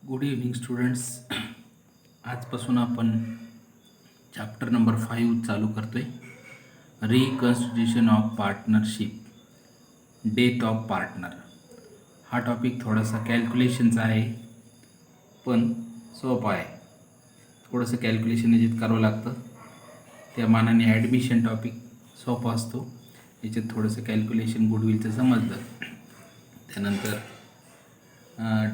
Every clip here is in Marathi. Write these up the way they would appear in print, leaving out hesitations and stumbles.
Good evening students. आजपासून आपण चॅप्टर नंबर 5 चालू करतोय. Reconstitution of partnership, death of partner. हा टॉपिक थोडासा कॅल्क्युलेशनचा आहे, पण सोपा आहे. थोडंसं कॅल्क्युलेशन याच्यात करावं लागतं. त्या मानाने ॲडमिशन टॉपिक सोपा असतो. याच्यात थोडंसं कॅल्क्युलेशन गुडविलचं समजलं. त्यानंतर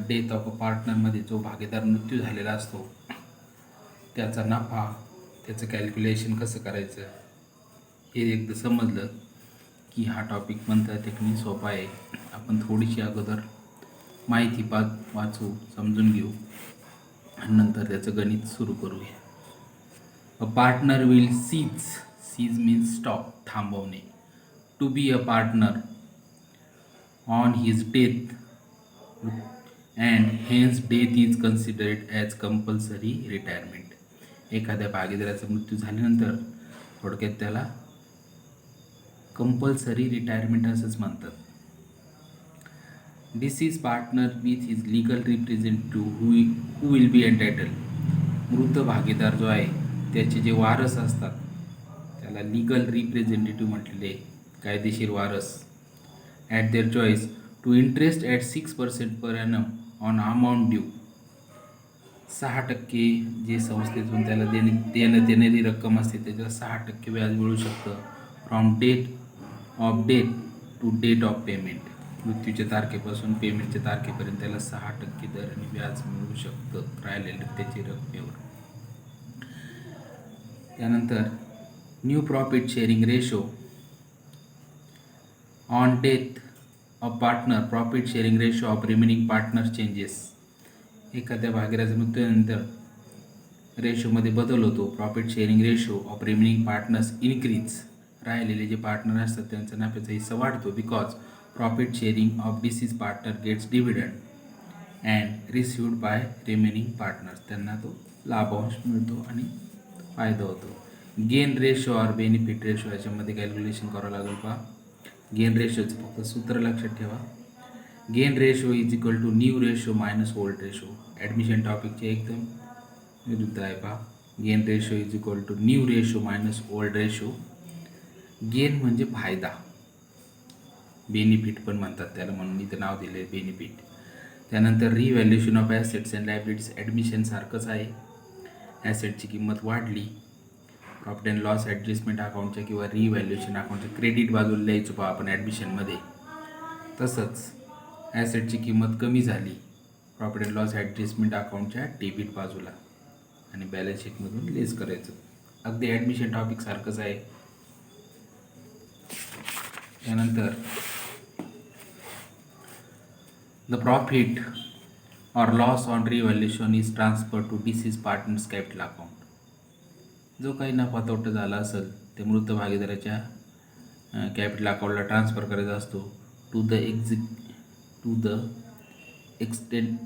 डेथ ऑफ अ पार्टनरमध्ये जो भागीदार मृत्यू झालेला असतो त्याचा नफा, त्याचं कॅल्क्युलेशन कसं करायचं हे एकदा समजलं की हा टॉपिक म्हणता टेक्निक सोपा आहे. आपण थोडीशी अगोदर माहिती वाचू, समजून घेऊ आणि नंतर त्याचं गणित सुरू करूया. A partner will cease means stop, थांबवणे. To be a partner on his death and hence death is considered as compulsory retirement. एखाद्या भागीदाराचा मृत्यू झाल्यानंतर थोडक्यात त्याला कंपल्सरी रिटायरमेंट असंच म्हणतात. Disease partner with his legal representative who will be entitle. मृत भागीदार जो आहे त्याचे जे वारस असतात त्याला लीगल रिप्रेझेंटेटिव्ह म्हटलेले, कायदेशीर वारस. At their choice to interest at 6% per annum on amount due. 6% जे संस्थेतून त्याला देण्याची रक्कम असते त्याच्यावर 6% व्याज मिळू शकतं. From date of death to date of payment. मृत्यूच्या तारखेपासून पेमेंटच्या तारखेपर्यंत त्याला 6% दराने व्याज मिळू शकतं राहिलेलं त्याची रकमेवर. त्यानंतर new profit sharing ratio. On death of partner, profit sharing ratio of remaining partners changes. एखाद्या भागीदाराच्या मृत्यूनंतर रेशोमध्ये बदल होतो. Profit sharing ratio of remaining partners increase. राहिलेले जे पार्टनर असतात त्यांचा नफ्याचा हिस्सा वाढतो. Because profit sharing of deceased partner gets dividend and received by remaining partners. त्यांना तो लाभांश मिळतो आणि फायदा होतो. Gain ratio or benefit ratio, याच्यामध्ये कॅल्क्युलेशन करावं लागेल. पहा, गेन रेशोचं फक्त सूत्र लक्षात ठेवा. Gain ratio is equal to new ratio minus old ratio. Admission टॉपिकचे एकदम विरुद्ध आहे. पहा, gain ratio is equal to new ratio minus old ratio. Gain म्हणजे फायदा, बेनिफिट पण म्हणतात त्याला, म्हणून इथं नाव दिलं आहे बेनिफिट. त्यानंतर revaluation of assets and liabilities. Admission सारखंच आहे. ॲसेटची किंमत वाढली, प्रॉफिट अँड लॉस ॲडजस्टमेंट अकाउंटच्या किंवा रिव्हॅल्युएशन अकाउंटच्या क्रेडिट बाजूला लिहायचो पहा आपण ॲडमिशनमध्ये. तसंच ॲसेटची किंमत कमी झाली, प्रॉफिट अँड लॉस ॲडजस्टमेंट अकाउंटच्या डेबिट बाजूला आणि बॅलन्स शीटमधून लेस करायचं. अगदी ॲडमिशन टॉपिक सारखंच आहे. त्यानंतर the profit or loss on revaluation is transfer to deceased partners capital account. जो काही नफा तोटा झाला असेल ते मृत भागीदाराच्या कॅपिटल अकाउंटला ट्रान्सफर करायचा असतो. To the extent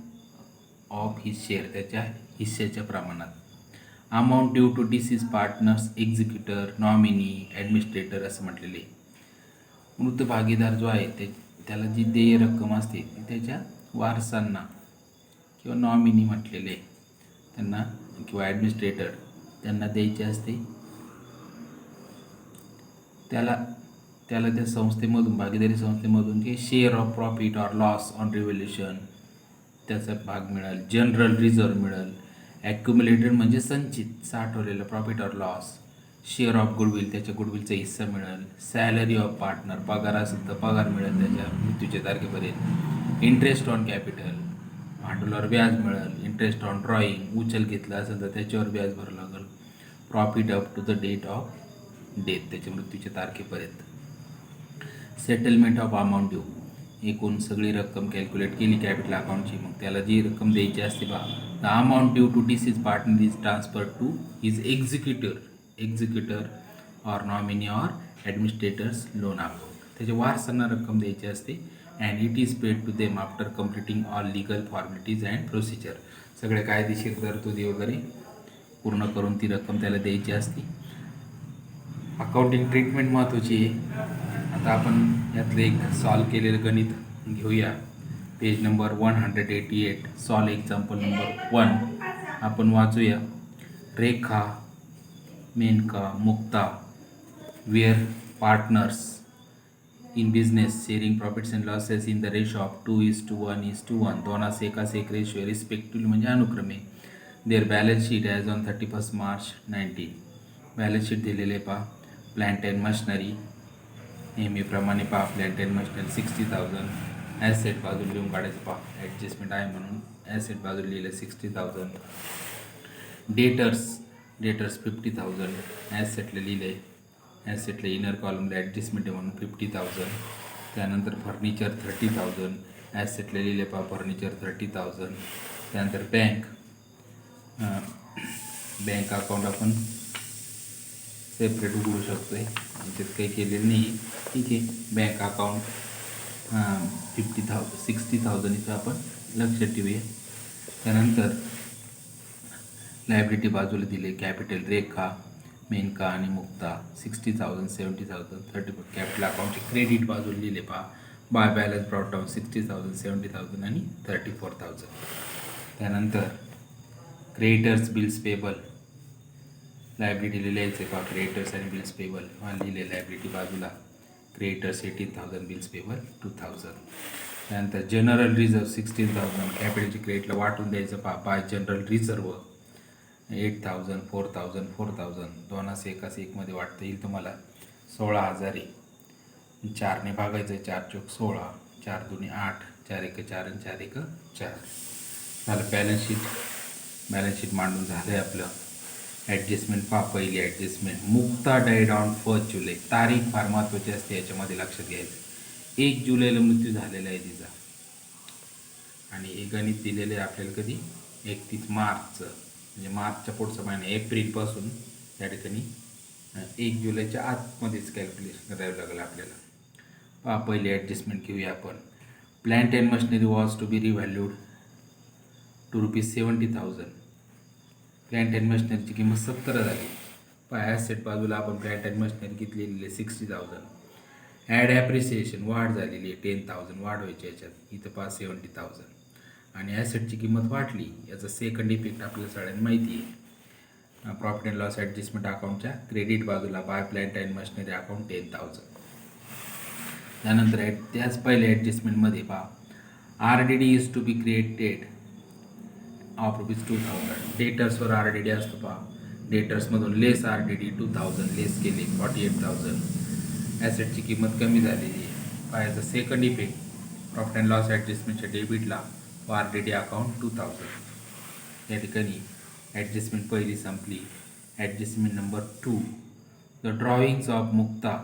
of his share, त्याच्या हिस्स्याच्या प्रमाणात. Amount due to deceased partners executor, nominee, administrator असं म्हटलेले. मृत भागीदार जो आहे त्याला जी देय रक्कम असते ती त्याच्या वारसांना किंवा नॉमिनी म्हटलेले त्यांना किंवा ॲडमिनिस्ट्रेटर त्यांना द्यायची असते. त्याला त्या संस्थेमधून, भागीदारी संस्थेमधून जे share of profit or loss on revaluation त्याचा भाग मिळेल. जनरल रिझर्व्ह मिळेल. ॲक्युम्युलेटेड म्हणजे संचित साठवलेलं profit or loss. Share of goodwill, त्याच्या गुडविलचा हिस्सा मिळेल. सॅलरी ऑफ पार्टनर, पगार असेल तर पगार मिळेल त्याच्या मृत्यूच्या तारखेपर्यंत. इंटरेस्ट ऑन कॅपिटल, भांडवलावर व्याज मिळेल. इंटरेस्ट ऑन ड्रॉईंग, उचल घेतला असेल तर त्याच्यावर व्याज भरावं लागेल. Profit up to the date of death, त्याच्या मृत्यूच्या तारखेपर्यंत. सेटलमेंट ऑफ अमाऊंट ड्यू, एकूण सगळी रक्कम कॅल्क्युलेट केली कॅपिटल अकाउंटची, मग त्याला जी रक्कम द्यायची असते बा, the amount due to deceased partner is transfer to his executor or nominee or administrators loan account. त्याच्या वारसांना रक्कम द्यायची असते. And it is paid to them after completing all legal formalities and procedure. सगळे कायदेशीर तरतुदी वगैरे पूर्ण करून ती रक्कम त्याला द्यायची असते. अकाउंटिंग ट्रीटमेंट महत्त्वाची आहे. आता आपण यातलं एक सॉल्व केलेलं गणित घेऊया. Page number 188. Solve example number 1. आपण वाचूया. Rekha, Menaka, Mukta were partners in business sharing profits and losses in the ratio of 2:1:1. दोनास एकास एक रेशो रिस्पेक्टिव्हली म्हणजे अनुक्रमे. Their balance sheet as on 31 March 19. Balance sheet दिलेले पहा. प्लॅन्ट अँड मशिनरी नेहमीप्रमाणे पहा. Plant and machinery 60,000. ॲसेट बाजूला लिहून काढायचं पहा. ॲडजस्टमेंट आहे म्हणून ॲसेट बाजूला लिहिलं 60,000. डेटर्स 50,000. ॲसेटला लिहिले. ॲसेटला इनर कॉलमला ॲडजस्टमेंट आहे म्हणून 50,000. त्यानंतर फर्निचर 30,000. ॲसेटला लिहिले पहा. फर्निचर 30,000. त्यानंतर बँक अकाउंट आपण सेपरेट उघडू शकतो आहे. याच्यात काही केलेलं नाही. ठीक आहे. बँक अकाउंट 60,000 इथं आपण लक्षात ठेवूया. त्यानंतर लायबिलिटी बाजूला दिले. कॅपिटल रेखा, मेनका आणि मुक्ता 60,000, 70,000, 30. कॅपिटल अकाउंटचे क्रेडिट बाजूला लिहिले पहा. बाय बॅलन्स ब्रॉट डाऊन 60,000, 70,000 आणि 34,000. त्यानंतर क्रेडिटर्स बिल्स पेबल लायबिलिटी लिहायचे पहा. क्रेडिटर्स आणि बिल्स पेबल लिहिले. लायबिलिटी बाजूला क्रेडिटर्स 18,000, बिल्स पेबल 2,000. त्यानंतर जनरल रिझर्व 16,000. कॅपिटलची क्रेडिटला वाटून द्यायचं पहा. Bye general reserve 8,000, 4,000, 4,000. दोनास एकास एकमध्ये वाटता येईल तुम्हाला. 16,000 आहे. 4ने भागायचं. 4 चौक 16, 4 दुने 8, 4 एक 4 आणि 4 एक 4. झालं बॅलन्स शीट मांडून झालं आहे आपलं. ॲडजस्टमेंट पहा. पहिली ॲडजस्टमेंट. मुक्ता डाईड ऑन 1 जुलै. तारीख फार महत्त्वाची असते याच्यामध्ये लक्षात घ्यायचं. 1 जुलैला मृत्यू झालेला आहे तिचा. आणि हे गणित दिलेलं आहे आपल्याला कधी 31 मार्चचं म्हणजे मार्चच्या पुढचा महिना. एप्रिलपासून त्या ठिकाणी 1 जुलैच्या आतमध्येच कॅल्क्युलेशन करावं लागेल आपल्याला. पहा पहिली ॲडजस्टमेंट घेऊया आपण. Plant and machinery was to be revalued to ₹70,000. Plant and मशिनरीची किंमत 70 झाली. पहा ॲसेट बाजूला आपण प्लॅन्ट अँड मशिनरी किती लिहिलेली आहे 60,000. ॲड ॲप्रिसिएशन वाढ झालेली आहे 10,000. वाढ व्हायची याच्यात. इथं पहा 70,000. आणि ॲसेटची किंमत वाढली. याचा सेकंड इफेक्ट आपल्याला सगळ्यांना माहिती आहे. प्रॉफिट अँड लॉस ॲडजस्टमेंट अकाउंटच्या क्रेडिट बाजूला by plant and machinery account 10,000. त्यानंतर त्याच पहिल्या ॲडजस्टमेंटमध्ये पहा. RDD is to be created of ₹2,000. डेटर्सवर RDD असतो पहा. डेटर्समधून लेस RDD 2,000 लेस केले 48,000. ॲसेटची किंमत कमी झालेली आहे. पहा याचा second effect profit and loss ॲडजस्टमेंटच्या डेबिटला RDD अकाउंट 2,000. या ठिकाणी ॲडजस्टमेंट पहिली संपली. Adjustment number 2. The drawings of Mukta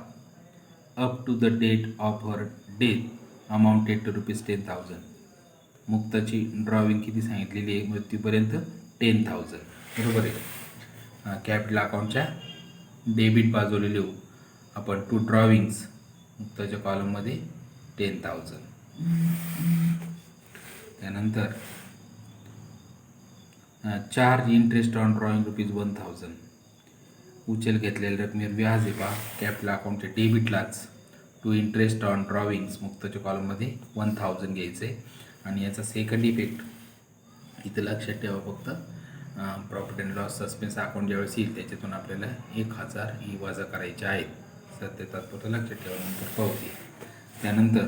up to the date of her death amounted to ₹10,000. मुक्ताची ड्रॉइंग किती सांगितलेली आहे मृत्यूपर्यंत 10,000. बरोबर आहे. कॅपिटल अकाउंटच्या डेबिट बाजूला लिहू आपण. टू ड्रॉइंग्स मुक्ताच्या कॉलममध्ये 10,000. त्यानंतर चार्ज इंटरेस्ट ऑन ड्रॉइंग ₹1,000. उचल घेतलेल्या रकमेवर व्याज आहे पहा. कॅपिटल अकाउंटच्या डेबिटलाच टू इंटरेस्ट ऑन ड्रॉइंग्स मुक्ताच्या कॉलममध्ये 1,000 घ्यायचं आहे. आणि याचा सेकंड इफेक्ट इथं लक्षात ठेवा फक्त. Profit and loss suspense account ज्यावेळेस येईल त्याच्यातून आपल्याला 1,000 ही वजा करायचे आहेत. सत्य तात्पुरतं लक्षात ठेवा. नंतर पाहूया. त्यानंतर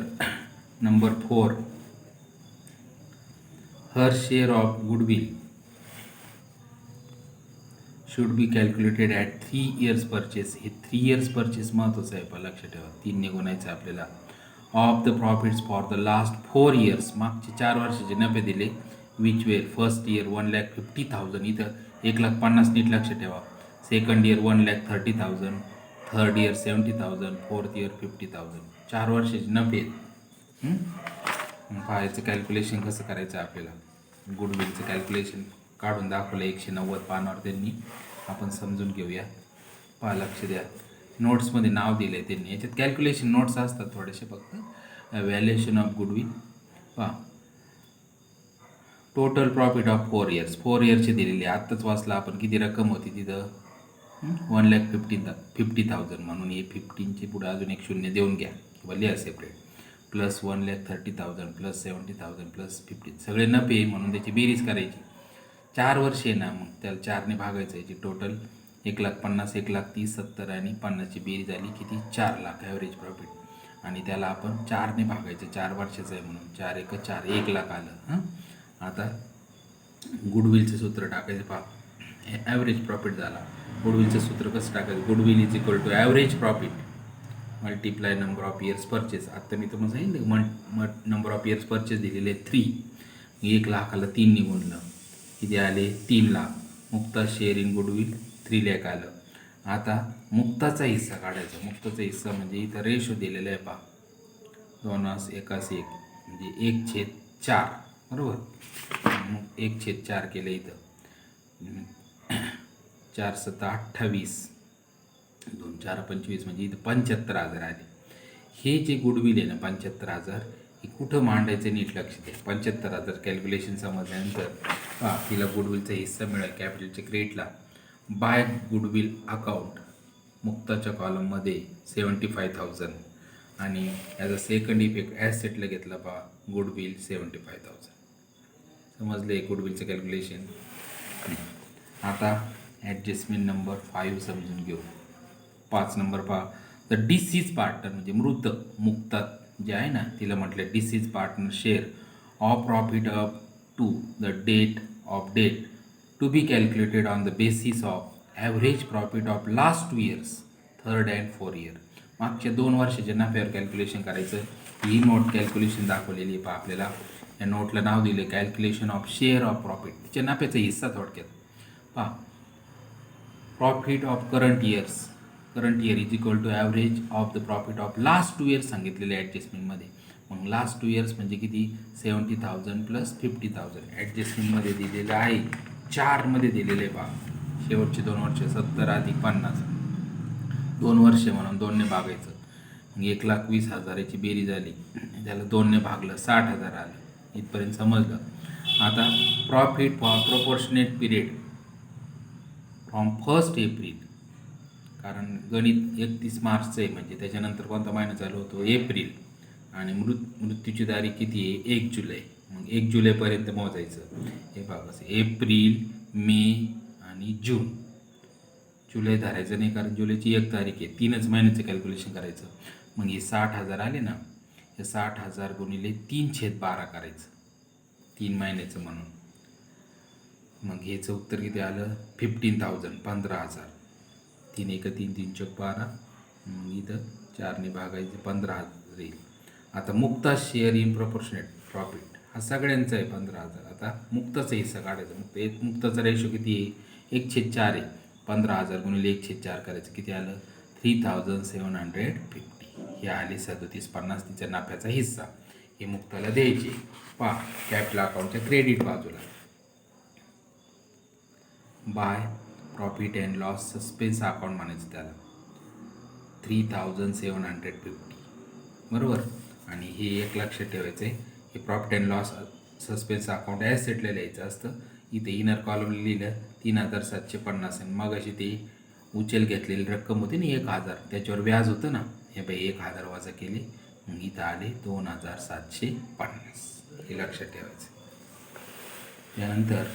number 4. Her share of goodwill should be calculated at 3 years purchase. हे 3 years परचेस महत्त्वाचं आहे पहा. लक्षात ठेवा. 3 ने गुणायचं आपल्याला. Of the profits for the last 4 years. मागचे 4 वर्षाचे नफे दिले. Which were first year 1,50,000. इथं 1,50,000 नीट लक्षात ठेवा. Second year 1,30,000. Third year 70,000. Fourth year 50,000. 4 वर्षाचे नफे. पाहायचं कॅल्क्युलेशन कसं करायचं आपल्याला. गुडविलचं कॅल्क्युलेशन काढून दाखवलं 190 पानावर त्यांनी. आपण समजून घेऊया. पहा लक्ष द्या. नोट्समध्ये नाव दिलं आहे त्यांनी. याच्यात कॅल्क्युलेशन नोट्स असतात थोडेसे फक्त. व्हॅल्युएशन ऑफ गुडविल पहा. Total profit of 4 years. 4 yearचे दिलेले. आत्ताच वाचला आपण किती रक्कम होती तिथं 1,50,000 म्हणून हे 15चे पुढे अजून एक शून्य देऊन घ्या किंवा लिहा सेपरेट. प्लस 1,30,000 प्लस 70,000 प्लस 50 सगळे नफे म्हणून त्याची बेरीज करायची. 4 वर्षे ना, मग त्याला 4ने भागायचं. याची टोटल 1,50,000 1,30,000 70 आणि 50ची बेरीज आली किती 4 लाख ॲव्हरेज प्रॉफिट. आणि त्याला आपण 4ने भागायचं, 4 वर्षाचं आहे म्हणून 4 एक 4 1 लाख आलं. हां, आता गुडविलचं सूत्र टाकायचं. पहा, ॲव्हरेज प्रॉफिट झाला. गुडविलचं सूत्र कसं टाकायचं? Goodwill is equal to average profit multiply number of years purchase. आत्ता मी तुम्हाला सांगितलं नंबर ऑफ इयर्स परचेस दिलेले 3. 1 लाखाला 3 निघूनलं किती आले 3 lakh. Mukta share in goodwill 3 lakh आलं. आता मुक्ताचा हिस्सा काढायचा. मुक्ताचा हिस्सा म्हणजे इथं रेशो दिलेला आहे. पहा, 2:1 म्हणजे 1/4 बरोबर. मग 1/4 केलं इथं. 4 7 28 2 4 25 म्हणजे इथं 75,000 आले. हे जे गुडविल आहे ना 75,000 हे कुठं मांडायचं नीट लक्ष द्या. 75,000 कॅल्क्युलेशन समजल्यानंतर तिला गुडविलचा हिस्सा मिळेल कॅपिटलच्या क्रेडिटला. बाय गुडविल अकाउंट मुक्ताच्या कॉलममध्ये 75,000 आणि ॲज अ सेकंड इफेक्ट ॲसेटला घेतला. पहा, गुडविल 75,000. समजले गुडविलचं कॅल्क्युलेशन. आता ॲडजस्टमेंट नंबर 5 समजून घेऊ. 5 नंबर पहा, द डिसीज पार्टनर म्हणजे मृत मुक्ता जे आहे ना तिला म्हटलं deceased partner share of profit up to the date to be calculated on the basis of average profit of last 2 years 3rd and 4th year. मागच्या 2 वर्षाच्या नफ्यावर कॅल्क्युलेशन करायचं. ही नोट कॅल्क्युलेशन दाखवलेली आहे. पहा, आपल्याला या नोटला नाव दिले calculation of share of profit. तिच्या नफ्याचा हिस्सा थोडक्यात. पहा, profit of current year is equal to average of the profit of last 2 years सांगितलेले ॲडजस्टमेंटमध्ये. मग लास्ट 2 years म्हणजे किती 70,000 प्लस 50,000 ॲडजस्टमेंटमध्ये दिलेलं आहे. 4मध्ये दिलेलं आहे. पहा, शेवटचे 2 वर्ष 70 अधिक 50 2 वर्षे म्हणून 2ने भागायचं. मग 1,20,000ची बेरीज आली. त्याला 2ने भागलं 60,000 आलं. इथपर्यंत समजलं. आता profit for proportionate period from 1 April, कारण गणित 31 मार्चचं आहे म्हणजे त्याच्यानंतर कोणता महिना चालू होतो एप्रिल. आणि मृत्यूची तारीख किती आहे 1 जुलै. मग 1 जुलैपर्यंत मोजायचं. हे बघा, एप्रिल मे आणि जून. जुलै धरायचं नाही कारण जुलैची 1 तारीख आहे. 3च महिन्याचं कॅल्क्युलेशन करायचं. मग हे 60,000 आले ना, हे 60,000 गुणिले 3/12 करायचं 3 महिन्याचं म्हणून. मग हेचं उत्तर किती आलं 15,000 15,000. 3 1 3 3 चौक 12. मग इथं 4ने भागायचे 15,000 येईल. आता Mukta share in proportionate profit हा सगळ्यांचा आहे 15,000. आता मुक्ताचा हिस्सा काढायचा. मुक्ताचा रेशो किती आहे 1/4 आहे. 15,000 गुणिले 1/4 करायचं किती आलं 3,750. हे आले 3750 तिच्या नफ्याचा हिस्सा. हे मुक्ताला द्यायचे. पहा, कॅपिटल अकाउंटच्या क्रेडिट बाजूला by profit and loss suspense account म्हणायचं त्याला 3,750 बरोबर. आणि हे एक लक्षात ठेवायचं आहे, हे profit and loss suspense account ॲसेटला लिहायचं असतं. इथे इनर कॉलमला लिहिलं 3,750 आणि मग अशी ते उचल घेतलेली रक्कम होती ना 1,000, त्याच्यावर व्याज होतं ना, हे बाई 1,000 वजा केले. मग इथं आले 2,750. हे लक्षात ठेवायचं. त्यानंतर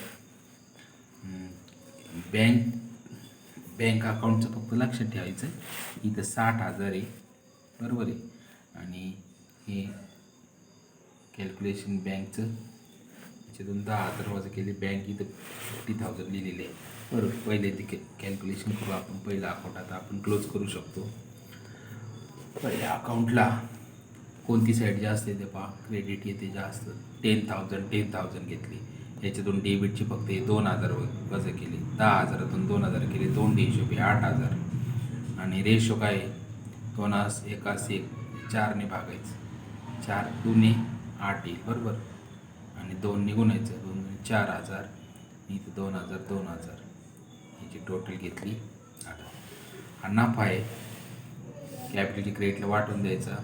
बँक अकाउंटचं फक्त लक्षात ठेवायचं. इथं 60,000 आहे बरोबर आहे. आणि हे कॅल्क्युलेशन बँकचं त्याच्यातून 10,000 वजा केले. बँक इथं 50,000 लिहिलेले आहे बरोबर. पहिले ते कॅल्क्युलेशन करू आपण. पहिलं अकाउंट आता आपण क्लोज करू शकतो. पहिल्या अकाउंटला कोणती साईड जास्त येते पहा, क्रेडिट येते जास्त. 10,000 घेतली. याच्यातून डेबिटची फक्त 2,000 वजा केले. 10,000तून 2,000 केले. 2 हिशोबी 8,000. आणि रेशो काय 2:1 4ने भागायचं. 4 2 8 येईल बरोबर. आणि 2 निघून यायचं. 2 4,000. इथं 2,000 2,000 याची टोटल घेतली 8,000. हा नफा आहे. कॅपिटलची क्रेडिटला वाटून द्यायचा.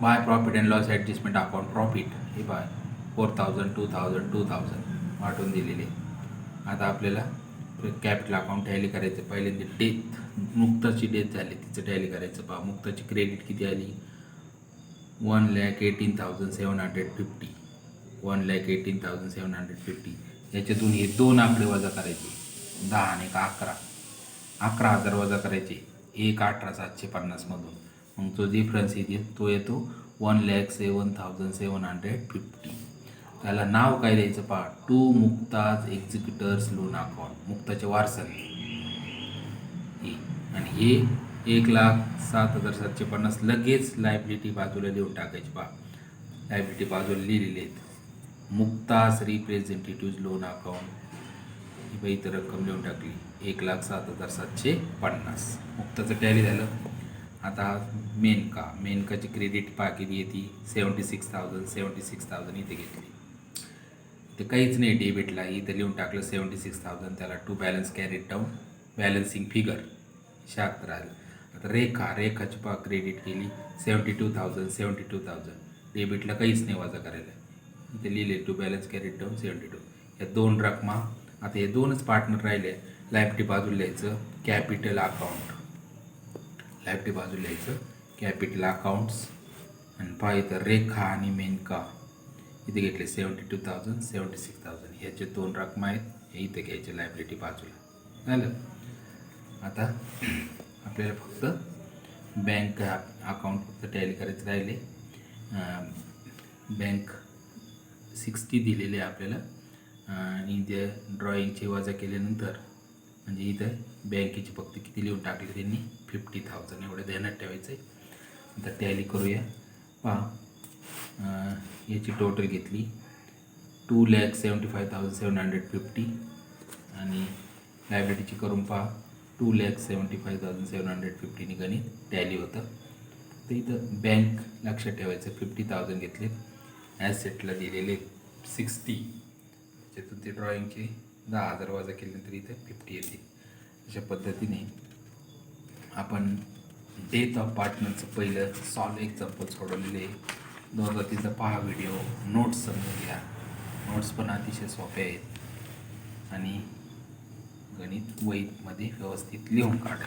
By profit and loss adjustment account profit हे बाय 4,000 2,000 2,000 वाटून दिलेले. आता आपल्याला कॅपिटल अकाउंट टॅली करायचं. पहिल्यांदा डेथ मुक्ताची डेथ झाली तिचं टॅली करायचं. पहा, मुक्ताची क्रेडिट किती आली 1,18,750, 1,18,750. याच्यातून हे दोन आकडे वजा करायचे, 10 आणि एक 11, 11,000 वजा करायचे 1,18,750मधून. मग तो डिफरन्स येते तो येतो 1,07,750. त्याला नाव काय द्यायचं पहा, टू मुक्ताज एक्झिक्युटर्स लोन अकाउंट, मुक्ताचे वारसाने. आणि हे 1,07,750 लगेच लायबिलिटी बाजूला लिहून टाकायची पहा. लायबिलिटी बाजूला लिहिलेले आहेत, मुक्ताज रिप्रेझेंटेटिव्ह लोन अकाउंट. ही इथं रक्कम लिहून टाकली 1,07,750. मुक्ताचं टॅली झालं. आता मेनकाची क्रेडिट किती येते 76,000 इथे घेतली. ते काहीच नाही डेबिटला, इथं लिहून टाकलं 76,000. त्याला to balance carried down, balancing figure 76 आलं. आता रेखाची क्रेडिट केली 72,000. डेबिटला काहीच नाही वजा करायला, इथे लिहिले टू बॅलन्स कॅरीड डाऊन 72. या दोन रकमा. आता हे दोनच पार्टनर राहिले. लायबिलिटी बाजूला लिहायचं कॅपिटल अकाउंट, लायबिलिटी बाजूला लिहायचं कॅपिटल अकाउंट्स. आणि पहा इथं रेखा आणि मेनका इथे घेतले 72,000, 76,000. ह्याचे दोन रकमा आहेत, हे इथे घ्यायचे लायबिलिटी बाजूला. झालं. आता आपल्याला फक्त बँक अकाउंट फक्त टॅली करायचं राहिले. बँक 60 दिलेले आहे आपल्याला, आणि ते ड्रॉईंगचे वजा केल्यानंतर म्हणजे इथं बँकेची फक्त किती लिहून टाकले त्यांनी 50,000 एवढं ध्यानात ठेवायचं आहे. आता टॅली करूया. पहा याची टोटल घेतली 2,75,750 आणि लायबिलिटीची करून पहा 2,75,750 गणित टॅली होतं. तर इथं बँक लक्षात ठेवायचं 50,000 घेतले, ॲसेटला दिलेले 60, त्याच्यातून ते ड्रॉईंगचे 10,000 वजा केल्यानंतर इथं 50 येते. अशा पद्धतीने आपण डेथ ऑफ पार्टनरचं पहिलं सॉल्व एक्झाम्पल सोडवलेले. दोनदा तिचा पहा व्हिडिओ, नोट्स समजून घ्या. नोट्स पण अतिशय सोपे आहेत आणि गणित वहीमध्ये व्यवस्थित लिहून काढा.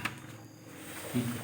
ठीक आहे.